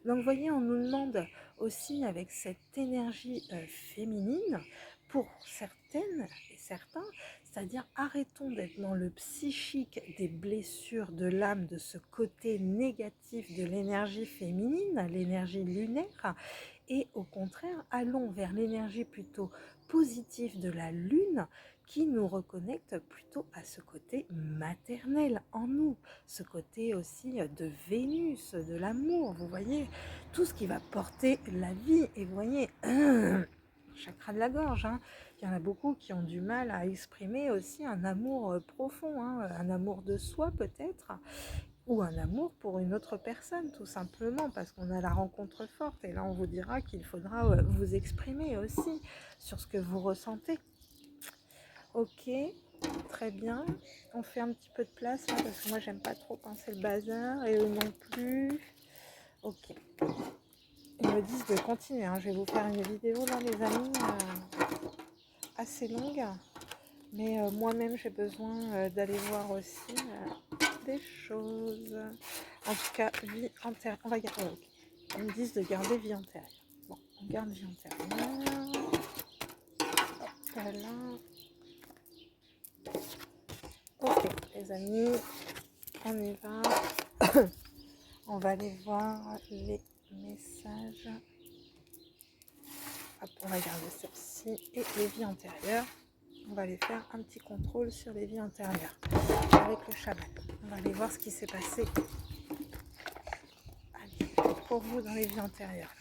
Donc vous voyez, on nous demande aussi avec cette énergie féminine, pour certaines et certains, c'est-à-dire arrêtons d'être dans le psychique des blessures de l'âme, de ce côté négatif de l'énergie féminine, l'énergie lunaire, et au contraire, allons vers l'énergie plutôt positive de la lune qui nous reconnecte plutôt à ce côté maternel en nous, ce côté aussi de Vénus, de l'amour, vous voyez, tout ce qui va porter la vie. Et vous voyez, chakra de la gorge, il y en a beaucoup qui ont du mal à exprimer aussi un amour profond, un amour de soi peut-être, ou un amour pour une autre personne, tout simplement, parce qu'on a la rencontre forte. Et là, on vous dira qu'il faudra vous exprimer aussi sur ce que vous ressentez. Ok, très bien. On fait un petit peu de place, là, parce que moi, j'aime pas trop quand c'est le bazar, et eux non plus. Ok. Ils me disent de continuer. Je vais vous faire une vidéo, là, les amis, assez longue. Mais moi-même, j'ai besoin d'aller voir aussi des choses. En tout cas, vie antérieure. On va garder. Oh, okay. Ils me disent de garder vie antérieure. Bon, on garde vie antérieure. Voilà. Ok, les amis. on y va. On va aller voir les messages. Hop, on va garder celle-ci et les vies antérieures. On va aller faire un petit contrôle sur les vies antérieures avec le chaman. On va aller voir ce qui s'est passé pour vous dans les vies antérieures.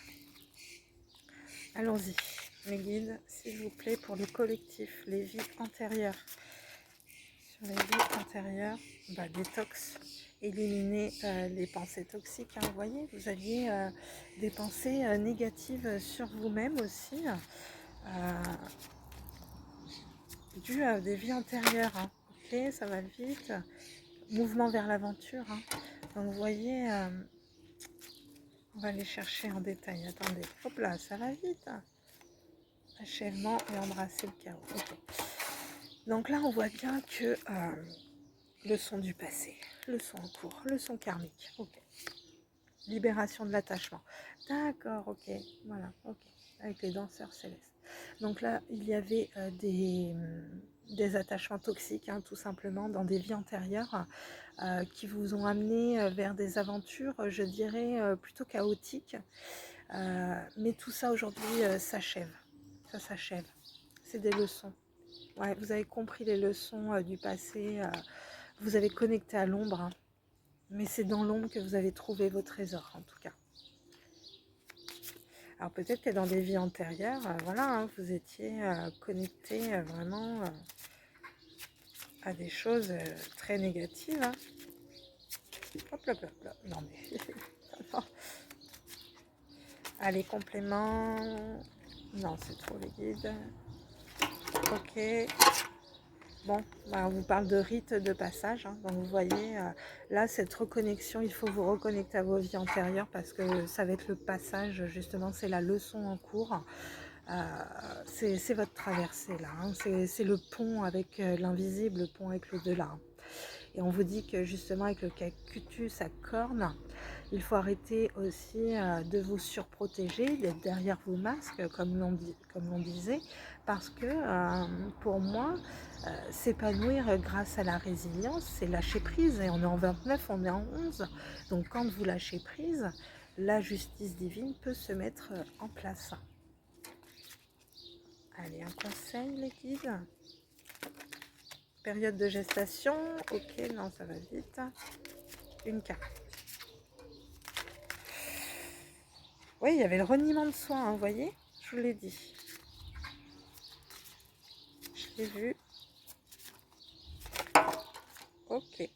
Allons-y, mes guides, s'il vous plaît, pour le collectif, les vies antérieures. Sur les vies antérieures, détox, éliminer les pensées toxiques. Hein, vous voyez, vous aviez des pensées négatives sur vous-même aussi, dues à des vies antérieures. Hein. Ok, ça va vite. Mouvement vers l'aventure. Hein. Donc vous voyez, on va aller chercher en détail. Attendez, hop là, ça va vite. Achèvement et embrasser le chaos. Okay. Donc là, on voit bien que leçon du passé, leçon en cours, leçon karmique. Ok. Libération de l'attachement. D'accord, ok. Voilà, ok. Avec les danseurs célestes. Donc là, il y avait des attachements toxiques, hein, tout simplement, dans des vies antérieures qui vous ont amené vers des aventures, je dirais, plutôt chaotiques. Mais tout ça, aujourd'hui, s'achève. Ça s'achève. C'est des leçons. Ouais, vous avez compris les leçons du passé. Vous avez connecté à l'ombre. Hein. Mais c'est dans l'ombre que vous avez trouvé vos trésors, en tout cas. Alors peut-être que dans des vies antérieures, voilà, hein, vous étiez connecté vraiment à des choses très négatives. Hein. Hop là, hop là. Non mais... non. Allez, complément. Non, c'est trop les guides. Ok. Bon, on vous parle de rite de passage. Hein. Donc vous voyez, là, cette reconnexion, il faut vous reconnecter à vos vies antérieures parce que ça va être le passage, justement, c'est la leçon en cours. C'est votre traversée, là. Hein. C'est le pont avec l'invisible, le pont avec l'au-delà. Et on vous dit que, justement, avec le cacutus à cornes, il faut arrêter aussi de vous surprotéger, d'être derrière vos masques, comme l'on disait, parce que pour moi, s'épanouir grâce à la résilience, c'est lâcher prise. Et on est en 29, on est en 11. Donc quand vous lâchez prise, la justice divine peut se mettre en place. Allez, un conseil, les guides. Période de gestation, ok, non, ça va vite. Une carte. Oui, il y avait le reniement de soi, hein, vous voyez, je vous l'ai dit. Je l'ai vu. Ok.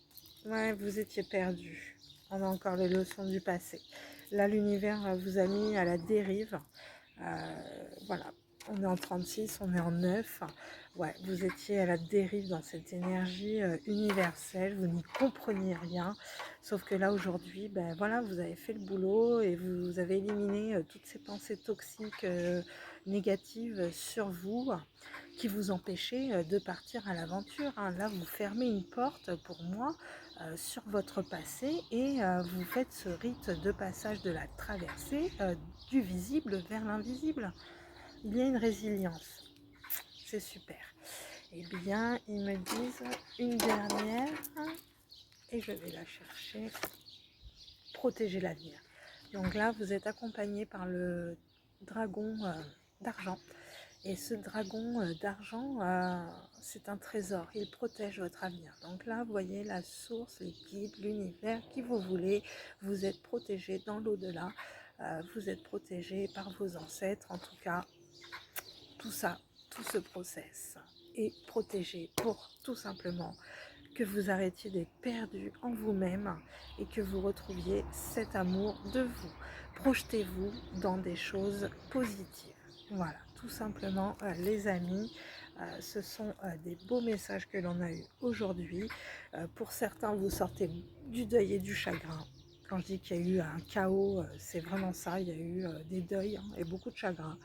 Ouais, vous étiez perdu. On a encore les leçons du passé. Là, l'univers vous a mis à la dérive. Voilà. On est en 36, on est en 9. Ouais, vous étiez à la dérive dans cette énergie universelle. Vous n'y compreniez rien. Sauf que là, aujourd'hui, voilà, vous avez fait le boulot et vous avez éliminé toutes ces pensées toxiques, négatives sur vous qui vous empêchaient de partir à l'aventure. Hein. Là, vous fermez une porte pour moi sur votre passé et vous faites ce rite de passage de la traversée du visible vers l'invisible. Il y a une résilience, c'est super. Eh bien, ils me disent une dernière et je vais la chercher. Protéger l'avenir. Donc là, vous êtes accompagné par le dragon d'argent. Et ce dragon d'argent, c'est un trésor. Il protège votre avenir. Donc là, vous voyez la source, les guides, l'univers, qui vous voulez. Vous êtes protégé dans l'au-delà. Vous êtes protégé par vos ancêtres. En tout cas, tout ça, tout ce process est protégé pour tout simplement que vous arrêtiez d'être perdu en vous-même et que vous retrouviez cet amour de vous. Projetez-vous dans des choses positives. Voilà, tout simplement, les amis, ce sont des beaux messages que l'on a eu aujourd'hui. Pour certains, vous sortez du deuil et du chagrin. Quand je dis qu'il y a eu un chaos, c'est vraiment ça, il y a eu des deuils hein, et beaucoup de chagrin.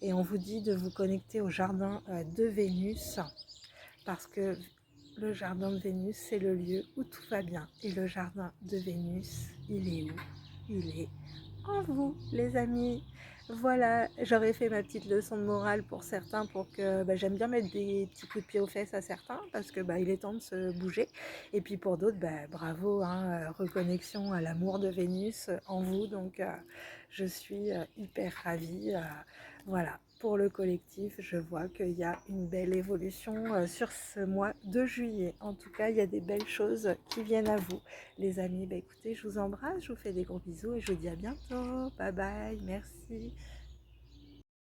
Et on vous dit de vous connecter au jardin de Vénus parce que le jardin de Vénus, c'est le lieu où tout va bien. Et le jardin de Vénus, il est où? Il est en vous, les amis. Voilà, j'aurais fait ma petite leçon de morale pour certains pour que j'aime bien mettre des petits coups de pied aux fesses à certains parce que il est temps de se bouger. Et puis pour d'autres, bravo, hein, reconnexion à l'amour de Vénus en vous. Donc je suis hyper ravie. Voilà, pour le collectif, je vois qu'il y a une belle évolution sur ce mois de juillet. En tout cas, il y a des belles choses qui viennent à vous. Les amis, écoutez, je vous embrasse, je vous fais des gros bisous et je vous dis à bientôt. Bye bye, merci.